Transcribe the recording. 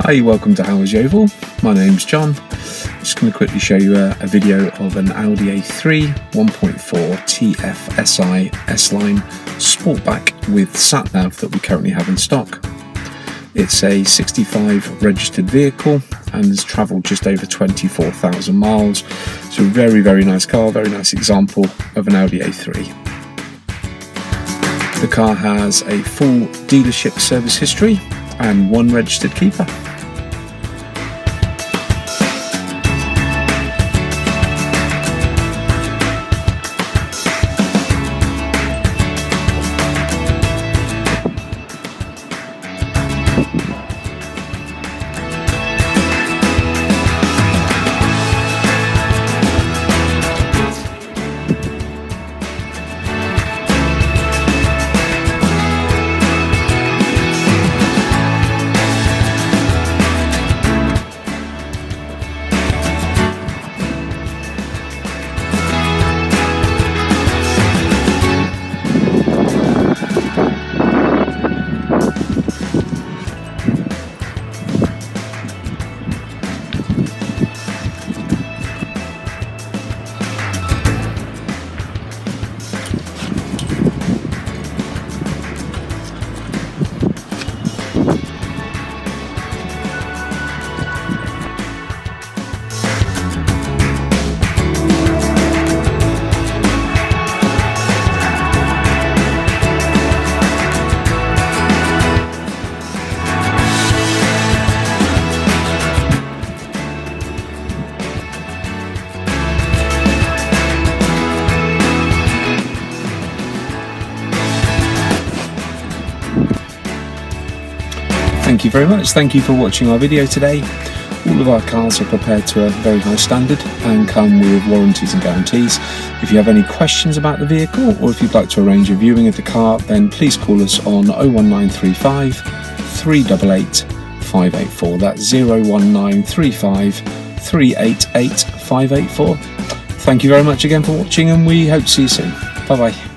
Hi, welcome to Howard's Yeovil. My name's John. I'm just going to quickly show you a video of an Audi A3 1.4 TFSI S-Line Sportback with sat-nav that we currently have in stock. It's a 65 registered vehicle and has travelled just over 24,000 miles. It's a very, very nice car, very nice example of an Audi A3. The car has a full dealership service history and one registered keeper. Thank you very much. Thank you for watching our video today. All of our cars are prepared to a very high standard and come with warranties and guarantees. If you have any questions about the vehicle or if you'd like to arrange a viewing of the car, then please call us on 01935 388 584. That's 01935 388 584. Thank you very much again for watching and we hope to see you soon. Bye bye.